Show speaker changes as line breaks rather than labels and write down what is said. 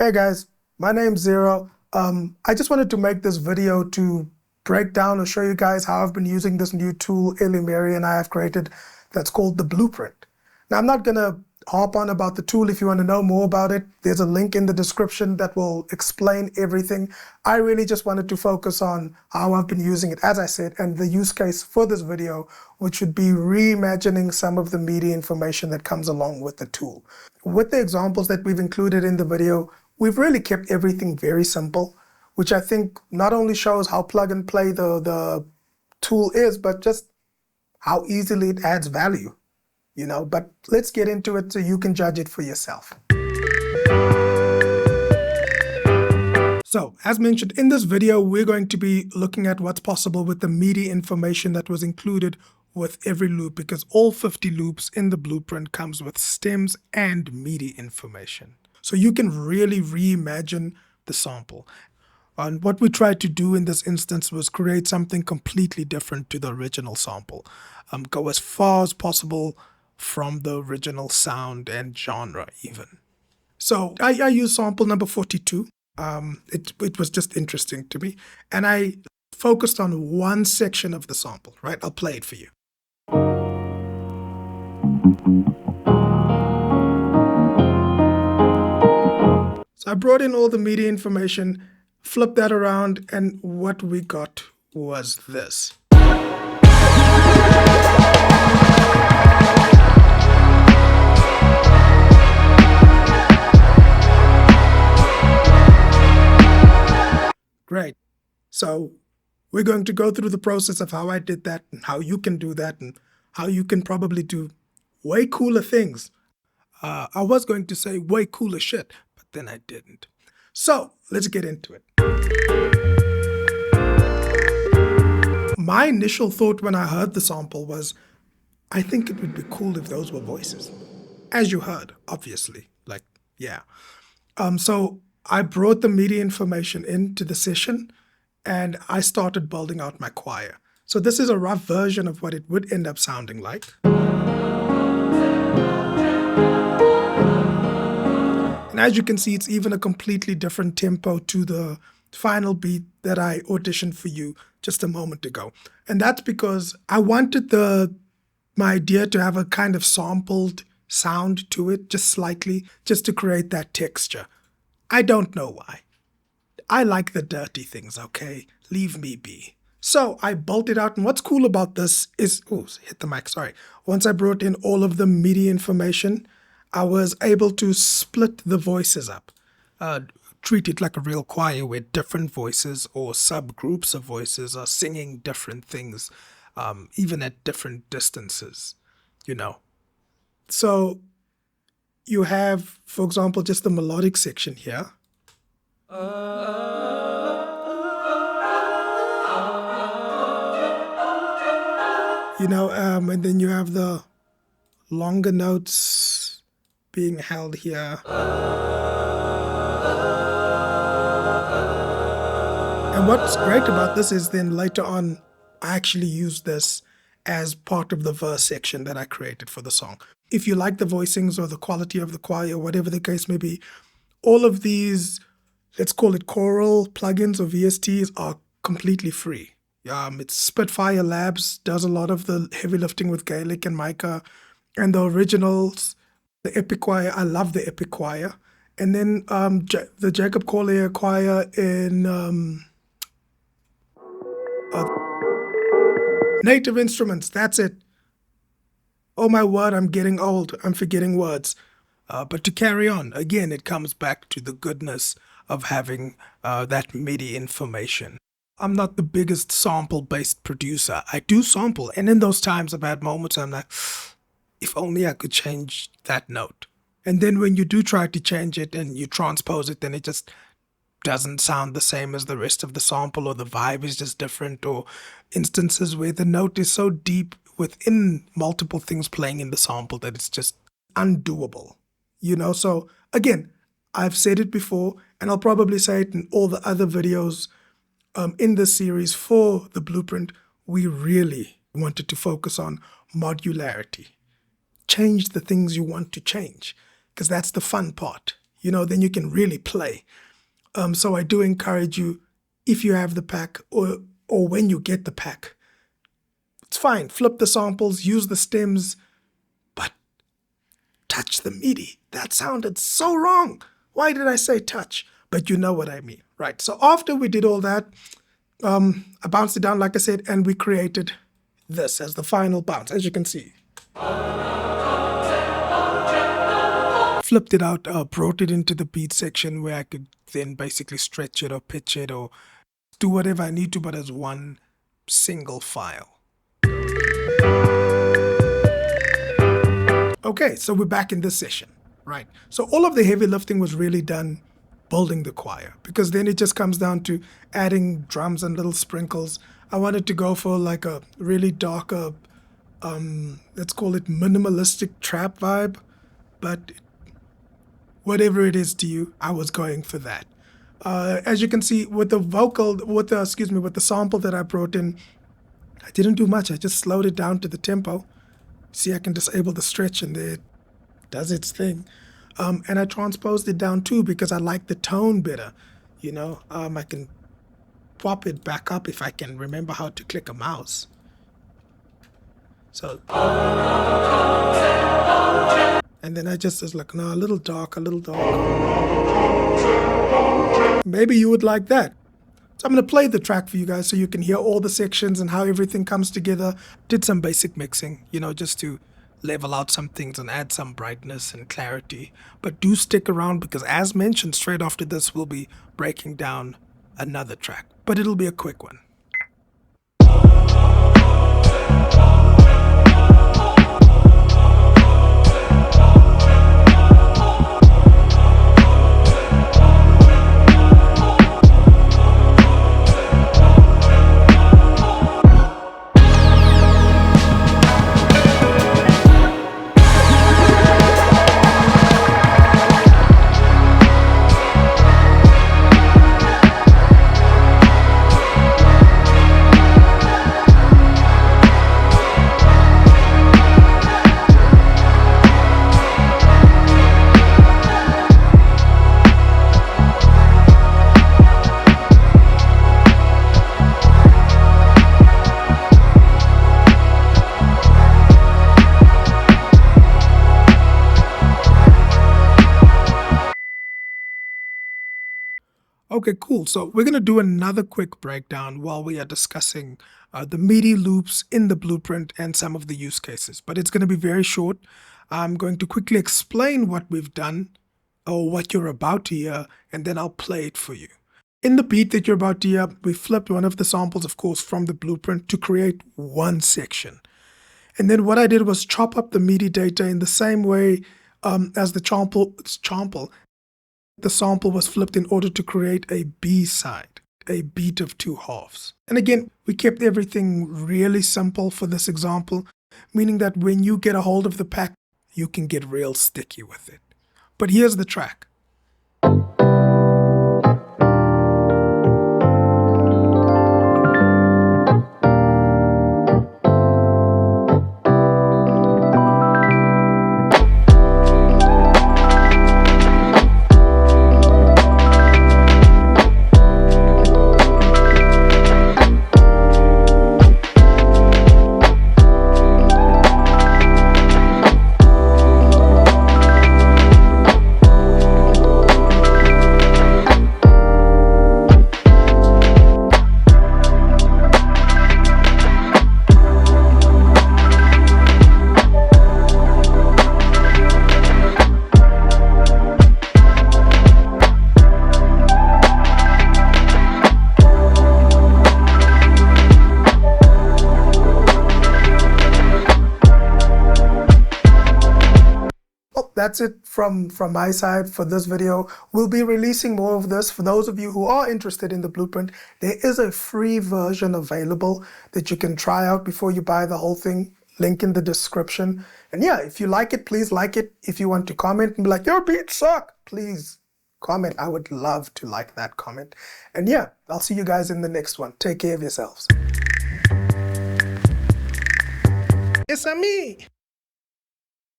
Hey guys, my name's Zero. I just wanted to make this video to break down or show you guys how I've been using this new tool Mary and I have created that's called the Blueprint. Now I'm not gonna harp on about the tool. If you want to know more about it, there's a link in the description that will explain everything. I really just wanted to focus on how I've been using it, as I said, and the use case for this video, which would be reimagining some of the MIDI information that comes along with the tool. With the examples that we've included in the video, we've really kept everything very simple, which I think not only shows how plug and play the tool is, but just how easily it adds value. But let's get into it so you can judge it for yourself. So, as mentioned in this video, we're going to be looking at what's possible with the MIDI information that was included with every loop, because all 50 loops in the blueprint comes with stems and MIDI information. So you can really reimagine the sample. And what we tried to do in this instance was create something completely different to the original sample. Go as far as possible from the original sound and genre even. So I used sample number 42. It was just interesting to me. And I focused on one section of the sample, right? I'll play it for you. So I brought in all the MIDI information, flipped that around, and what we got was this. Great. So we're going to go through the process of how I did that and how you can do that and how you can probably do way cooler things. I was going to say way cooler shit, but then I didn't. So let's get into it. My initial thought when I heard the sample was, I think it would be cool if those were voices. As you heard, obviously, So I brought the MIDI information into the session and I started building out my choir. So this is a rough version of what it would end up sounding like. And as you can see, it's even a completely different tempo to the final beat that I auditioned for you just a moment ago. And that's because I wanted my idea to have a kind of sampled sound to it, just slightly, just to create that texture. I don't know why. I like the dirty things, okay? Leave me be. So I built it out, and what's cool about this is, hit the mic, sorry. Once I brought in all of the MIDI information, I was able to split the voices up, treat it like a real choir where different voices or subgroups of voices are singing different things, even at different distances, So you have, for example, just the melodic section here. And then you have the longer notes being held here. And what's great about this is then later on, I actually use this as part of the verse section that I created for the song. If you like the voicings or the quality of the choir, whatever the case may be, all of these, let's call it choral plugins or VSTs, are completely free. It's Spitfire Labs does a lot of the heavy lifting with Gaelic and Micah, and the originals, the Epic Choir. I love the Epic Choir. And then the Jacob Collier Choir in Native Instruments. That's it. Oh my word, I'm getting old. I'm forgetting words. But to carry on, again, it comes back to the goodness of having that MIDI information. I'm not the biggest sample-based producer. I do sample, and in those times I've had moments I'm like, if only I could change that note. And then when you do try to change it and you transpose it, then it just doesn't sound the same as the rest of the sample, or the vibe is just different, or instances where the note is so deep within multiple things playing in the sample that it's just undoable. So again, I've said it before, and I'll probably say it in all the other videos in this series for the blueprint. We really wanted to focus on modularity. Change the things you want to change, because that's the fun part. then you can really play. So I do encourage you, if you have the pack or when you get the pack, it's fine. Flip the samples, use the stems, but touch the MIDI. That sounded so wrong. Why did I say touch? But you know what I mean, right? So after we did all that, I bounced it down, like I said, and we created this as the final bounce, as you can see. Flipped it out, brought it into the beat section where I could then basically stretch it or pitch it or do whatever I need to, but as one single file. Okay, so we're back in this session, right? So all of the heavy lifting was really done building the choir, because then it just comes down to adding drums and little sprinkles. I wanted to go for like a really darker, let's call it minimalistic trap vibe, but whatever it is to you, I was going for that. As you can see with the sample that I brought in, I didn't do much. I just slowed it down to the tempo. See, I can disable the stretch and there it does its thing. And I transposed it down too because I like the tone better. I can pop it back up if I can remember how to click a mouse. So, and then I just was like, no, a little dark, a little dark. Maybe you would like that. So I'm going to play the track for you guys so you can hear all the sections and how everything comes together. Did some basic mixing, just to level out some things and add some brightness and clarity. But do stick around because, as mentioned, straight after this we'll be breaking down another track. But it'll be a quick one. Okay, cool. So we're going to do another quick breakdown while we are discussing the MIDI loops in the blueprint and some of the use cases. But it's going to be very short. I'm going to quickly explain what we've done or what you're about to hear, and then I'll play it for you. In the beat that you're about to hear, we flipped one of the samples, of course, from the blueprint to create one section. And then what I did was chop up the MIDI data in the same way as the sample. The sample was flipped in order to create a B-side, a beat of two halves. And again, we kept everything really simple for this example, meaning that when you get a hold of the pack, you can get real sticky with it. But here's the track. That's it from my side for this video. We'll be releasing more of this. For those of you who are interested in the blueprint, there is a free version available that you can try out before you buy the whole thing. Link in the description. And yeah, if you like it, please like it. If you want to comment and be like, your beats suck, please comment. I would love to like that comment. And yeah, I'll see you guys in the next one. Take care of yourselves. It's a me.